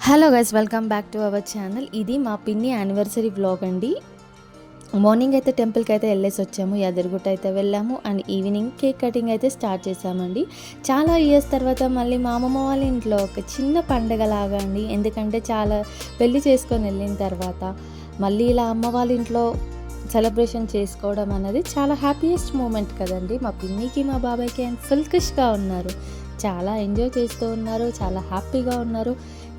Hello guys, welcome back to our channel. ఇది మా పిన్ని యానివర్సరీ వ్లాగ్ అండి. మార్నింగ్ అయితే టెంపుల్కి అయితే వెళ్ళేసి వచ్చాము, యాదగిరిగుట్ట అయితే వెళ్ళాము. అండ్ ఈవినింగ్ కేక్ కటింగ్ అయితే స్టార్ట్ చేసామండి. చాలా ఇయర్స్ తర్వాత మళ్ళీ మా అమ్మమ్మ వాళ్ళ ఇంట్లో ఒక చిన్న పండగ లాగా అండి. ఎందుకంటే చాలా పెళ్లి చేసుకొని వెళ్ళిన తర్వాత మళ్ళీ ఇలా అమ్మ వాళ్ళ ఇంట్లో సెలబ్రేషన్ చేసుకోవడం అనేది చాలా హ్యాపీయెస్ట్ మూమెంట్ కదండి. మా పిన్నికి మా బాబాయ్కి అండ్ ఫుల్ ఖుష్గా ఉన్నారు, చాలా ఎంజాయ్ చేస్తూ ఉన్నారు, చాలా హ్యాపీగా ఉన్నారు.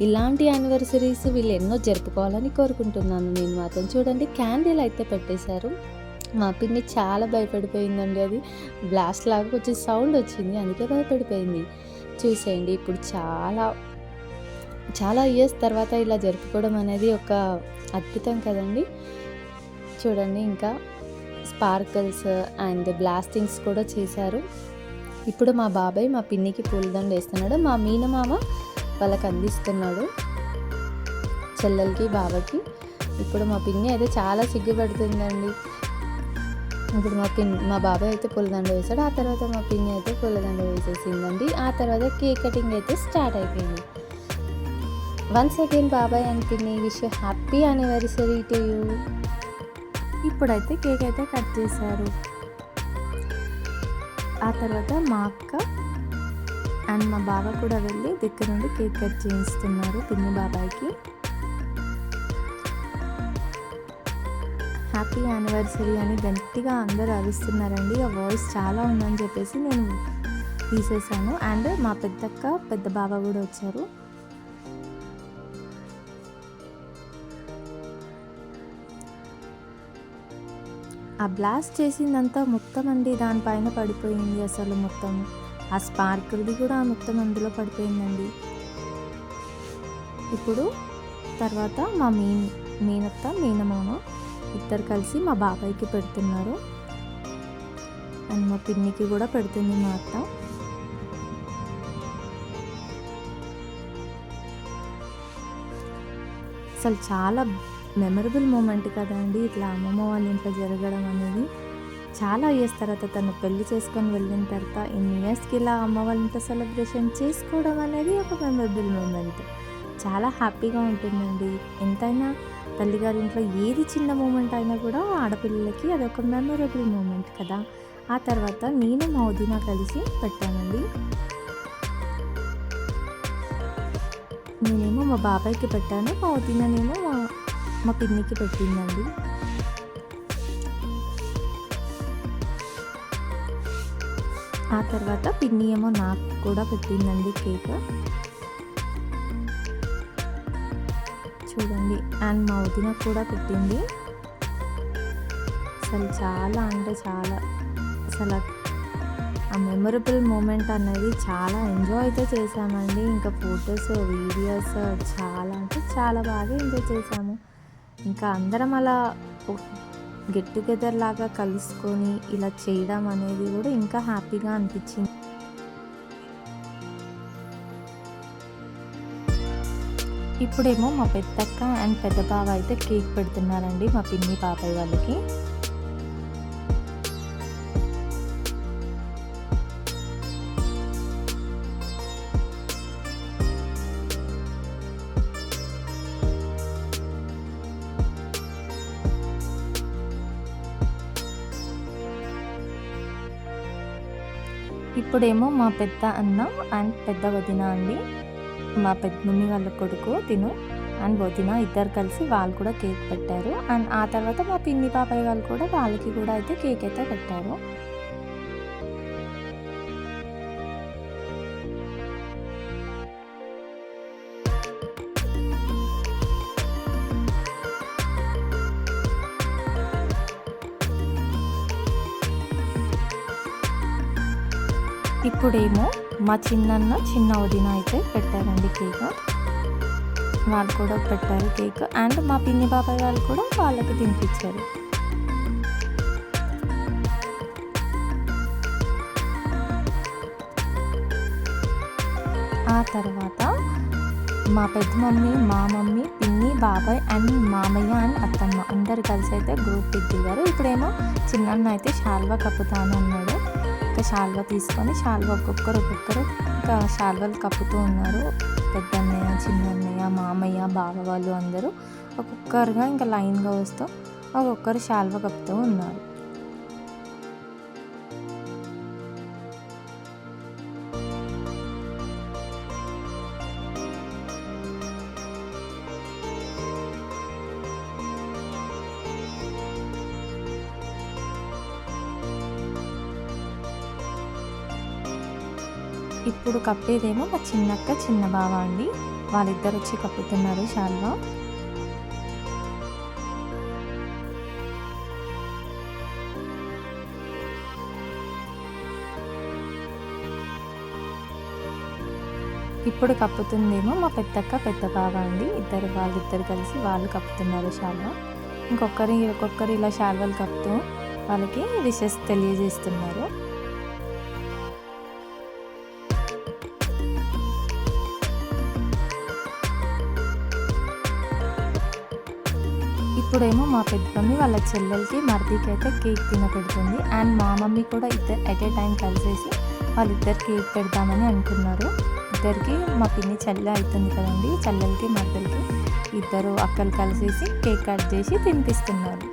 ఇలాంటి యానివర్సరీస్ వీళ్ళు ఎన్నో జరుపుకోవాలని కోరుకుంటున్నాను నేను మాత్రం. చూడండి, క్యాండిల్ అయితే పెట్టేశారు. మా పిన్ని చాలా భయపడిపోయిందండి. అది బ్లాస్ట్ లాగా కొంచెం సౌండ్ వచ్చింది, అందుకే భయపడిపోయింది. చూసేయండి, ఇప్పుడు చాలా చాలా ఇయర్స్ తర్వాత ఇలా జరుపుకోవడం అనేది ఒక అద్భుతం కదండి. చూడండి, ఇంకా స్పార్కల్స్ అండ్ బ్లాస్టింగ్స్ కూడా చేశారు. ఇప్పుడు మా బాబాయ్ మా పిన్నికి పూలదండ వేస్తున్నాడు. మా మీనమామ వాళ్ళకి అందిస్తున్నాడు, చెల్లెలకి బావకి. ఇప్పుడు మా పిన్ని అయితే చాలా సిగ్గుపడుతుందండి. ఇప్పుడు మా బాబాయ్ అయితే పూలదండ వేశాడు. ఆ తర్వాత మా పిన్ని అయితే పూలదండ వేసేసిందండి. ఆ తర్వాత కేక్ కటింగ్ అయితే స్టార్ట్ అయిపోయింది. వన్స్ అగైన్ బాబాయ్ అండ్ పిన్ని, wish you happy anniversary to you. ఇప్పుడైతే కేక్ అయితే కట్ చేశారు. ఆ తర్వాత మా అక్క అండ్ మా బావ కూడా వెళ్ళి దగ్గర నుండి కేక్ కట్ చేయిస్తున్నారు పిన్ని బాబాయ్కి. హ్యాపీ యానివర్సరీ అని గట్టిగా అందరూ అరుస్తున్నారండి. ఆ వాయిస్ చాలా ఉందని చెప్పేసి నేను తీసేసాను. అండ్ మా పెద్దక్క పెద్ద బావ కూడా వచ్చారు. ఆ బ్లాస్ట్ చేసిందంతా మొత్తం అండి దానిపైన పడిపోయింది. అసలు మొత్తం ఆ స్పార్కిల్ది కూడా మొత్తం అందులో పడిపోయిందండి. ఇప్పుడు తర్వాత మా మీనత్త మీనమామ ఇద్దరు కలిసి మా బాబాయ్కి పెడుతున్నారు. అండ్ మా పిన్నికి కూడా పెడుతుంది మా అత్త. అసలు చాలా మెమరబుల్ మూమెంట్ కదండి ఇట్లా అమ్మమ్మ వాళ్ళ ఇంట్లో జరగడం అనేది. చాలా ఇయర్స్ తర్వాత తను పెళ్లి చేసుకొని వెళ్ళిన తర్వాత ఇన్ని ఇయర్స్కి ఇలా అమ్మ వాళ్ళ ఇంట్లో సెలబ్రేషన్ చేసుకోవడం అనేది ఒక మెమరబుల్ మూమెంట్. చాలా హ్యాపీగా ఉంటుందండి. ఎంతైనా తల్లిగారి ఇంట్లో ఏది చిన్న మూమెంట్ అయినా కూడా ఆడపిల్లలకి అదొక మెమరబుల్ మూమెంట్ కదా. ఆ తర్వాత నేను మా వదిన కలిసి పెట్టానండి. నేనేమో మా బాబాయ్కి పెట్టాను, మా వదిననేమో మా పిన్నికి పెట్టిందండి. ఆ తర్వాత పిన్ని ఏమో నాకు కూడా పెట్టిందండి కేక్. చూడండి, అండ్ మా వదిన కూడా పెట్టింది. అసలు చాలా అంటే చాలా అసలు ఆ మెమరబుల్ మూమెంట్ అనేది చాలా ఎంజాయ్ అయితే చేసామండి. ఇంకా ఫొటోస్ వీడియోస్ చాలా అంటే చాలా బాగా ఎంజాయ్ చేసాము. ఇంకా అందరం అలా గెట్ టుగెదర్ లాగా కలుసుకొని ఇలా చేయడం అనేది కూడా ఇంకా హ్యాపీగా అనిపించింది. ఇప్పుడేమో మా పెద్దక్క అండ్ పెద్ద బావ అయితే కేక్ పెడుతున్నారండి మా పిన్ని బాబాయ్ వాళ్ళకి. ఇప్పుడేమో మా పెద్ద అన్న అండ్ పెద్ద వదిన అండి, మా పెద్ద మమ్మీ వాళ్ళ కొడుకు తిను అండ్ వదిన ఇద్దరు కలిసి వాళ్ళు కూడా కేక్ పెట్టారు. అండ్ ఆ తర్వాత మా పిన్ని బాబాయ్ వాళ్ళు కూడా వాళ్ళకి కూడా అయితే కేక్ అయితే పెట్టారు. ఇప్పుడేమో మా చిన్న వదిన అయితే పెట్టారండి కేక్. వాళ్ళు కూడా పెట్టారు కేక్. అండ్ మా పిన్ని బాబాయ్ వాళ్ళు కూడా వాళ్ళకి తినిపించారు. ఆ తర్వాత మా పెద్ద మమ్మీ, మా మమ్మీ, పిన్ని, బాబాయ్ అండ్ మామయ్య అండ్ అత్తమ్మ అందరు కలిసి అయితే గ్రూప్ దిగారు. ఇప్పుడేమో చిన్న అయితే శాల్వా కప్పుతాను అన్నాడు. ఇంకా శాల్వా తీసుకొని శాల్వా ఒక్కొక్కరు ఇంకా శాల్వాలు కప్పుతూ ఉన్నారు. పెద్దన్నయ్య, చిన్నన్నయ్య, మామయ్య, బావ వాళ్ళు అందరూ ఒక్కొక్కరుగా ఇంకా లైన్గా వస్తూ ఒక్కొక్కరు శాల్వా కప్పుతూ ఉన్నారు. ఇప్పుడు కప్పేదేమో మా చిన్నక్క, చిన్న బావ అండి. వాళ్ళిద్దరు వచ్చి కప్పుతున్నారు శాల్వా. ఇప్పుడు కప్పుతుందేమో మా పెద్దక్క, పెద్ద బావ అండి. వాళ్ళిద్దరు కలిసి వాళ్ళు కప్పుతున్నారు శాల్వా. ఒక్కొక్కరు ఇలా శాల్వాలు కప్పుతూ వాళ్ళకి విషెస్ తెలియజేస్తున్నారు. ఇప్పుడేమో మా పెద్ద మమ్మీ వాళ్ళ చెల్లెలకి, మరిదికి అయితే కేక్ తినపెడుతుంది. అండ్ మా మమ్మీ కూడా ఇద్దరు ఎట్ ఏ టైం కలిసేసి వాళ్ళిద్దరు కేక్ పెడదామని అనుకున్నారు. ఇద్దరికి మా పిన్ని చెల్లె అవుతుంది కదండి, చెల్లెలకి మరిదలకి ఇద్దరు అక్కలు కలిసేసి కేక్ కట్ చేసి తినిపిస్తున్నారు.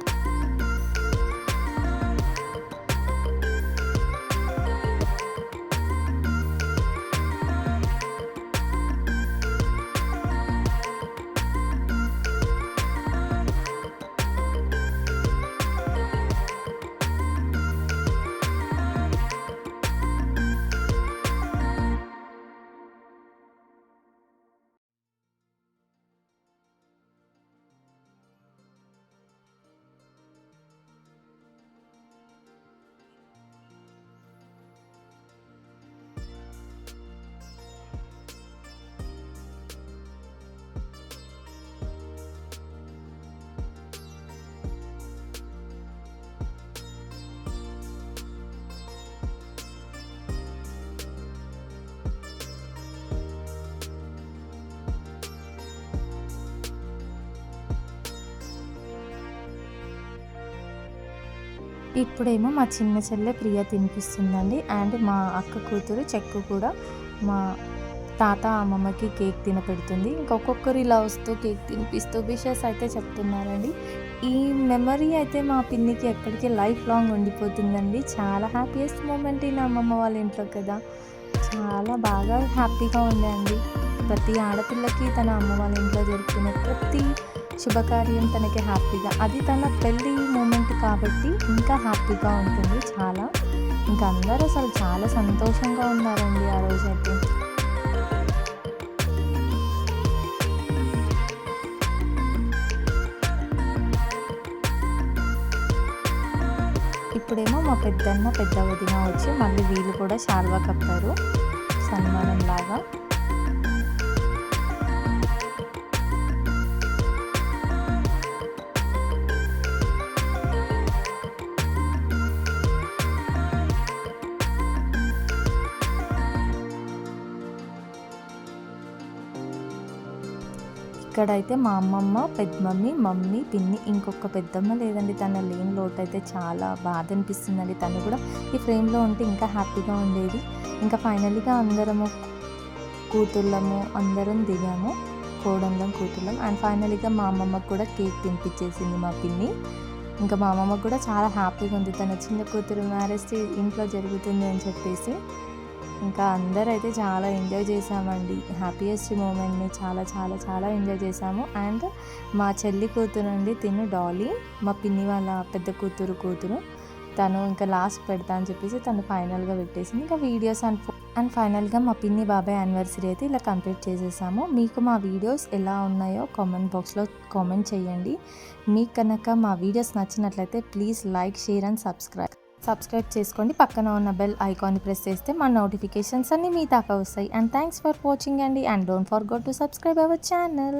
ఇప్పుడేమో మా చిన్న చెల్లె ప్రియ తినిపిస్తుందండి. అండ్ మా అక్క కూతురు చెక్కు కూడా మా తాత అమ్మమ్మకి కేక్ తినపెడుతుంది. ఇంకొకరు ఇలా వస్తూ కేక్ తినిపిస్తూ విషెస్ అయితే చెప్తున్నారండి. ఈ మెమరీ అయితే మా పిన్నికి ఎక్కడికి లైఫ్ లాంగ్ ఉండిపోతుందండి. చాలా హ్యాపీయెస్ట్ మూమెంట్ ఈ అమ్మమ్మ వాళ్ళ ఇంట్లో కదా. చాలా బాగా హ్యాపీగా ఉండే అండి. ప్రతి ఆడపిల్లకి తన అమ్మ వాళ్ళ ఇంట్లో జరుపుకునే ప్రతి శుభకార్యం తనకి హ్యాపీగా, అది తన పెళ్ళి మూమెంట్ కాబట్టి ఇంకా హ్యాపీగా ఉంటుంది చాలా. ఇంకా అందరూ అసలు చాలా సంతోషంగా ఉన్నారండి ఆ రోజైతే. ఇప్పుడేమో మా పెద్దన్న, పెద్ద వదిన వచ్చి మళ్ళీ వీళ్ళు కూడా శాల్వా కప్పారు సన్మానం లాగా. ఇక్కడైతే మా అమ్మమ్మ, పెద్దమమ్మీ, మమ్మీ, పిన్ని, ఇంకొక పెద్దమ్మ లేదండి. తన లేని లోటు అయితే చాలా బాధ అనిపిస్తుందండి. తను కూడా ఈ ఫ్రేమ్లో ఉంటే ఇంకా హ్యాపీగా ఉండేది. ఇంకా ఫైనల్గా అందరము కూతుళ్ళము అందరం దిగాము, కోడళ్ళం కూతుళ్ళం. అండ్ ఫైనల్గా మా అమ్మమ్మకు కూడా కేక్ తినిపించేసింది మా పిన్ని. ఇంకా మా అమ్మమ్మకు కూడా చాలా హ్యాపీగా ఉంది, తన చిన్న కూతురు మ్యారేజ్ ఇంట్లో జరుగుతుంది అని చెప్పేసి. ఇంకా అందరూ అయితే చాలా ఎంజాయ్ చేసామండి హ్యాపీయెస్ట్ మూమెంట్ని. చాలా చాలా చాలా ఎంజాయ్ చేసాము. అండ్ మా చెల్లి కూతురు అండి, తిను డాలీ, మా పిన్ని వాళ్ళ పెద్ద కూతురు తను ఇంకా లాస్ట్ పెడతా అని చెప్పేసి తను ఫైనల్గా పెట్టేసింది. ఇంకా వీడియోస్ అండ్ ఫైనల్గా మా పిన్ని బాబాయ్ యానివర్సరీ అయితే ఇలా కంప్లీట్ చేసేసాము. మీకు మా వీడియోస్ ఎలా ఉన్నాయో కామెంట్ బాక్స్లో కామెంట్ చేయండి. మీకు కనుక మా వీడియోస్ నచ్చినట్లయితే please like, share and subscribe చేసుకోండి. పక్కన ఉన్న బెల్ ఐకాన్ని ప్రెస్ చేస్తే మా నోటిఫికేషన్స్ అన్నీ మీ దాకా వస్తాయి. అండ్ థ్యాంక్స్ ఫర్ వాచింగ్ అండి. And don't forget to subscribe our channel.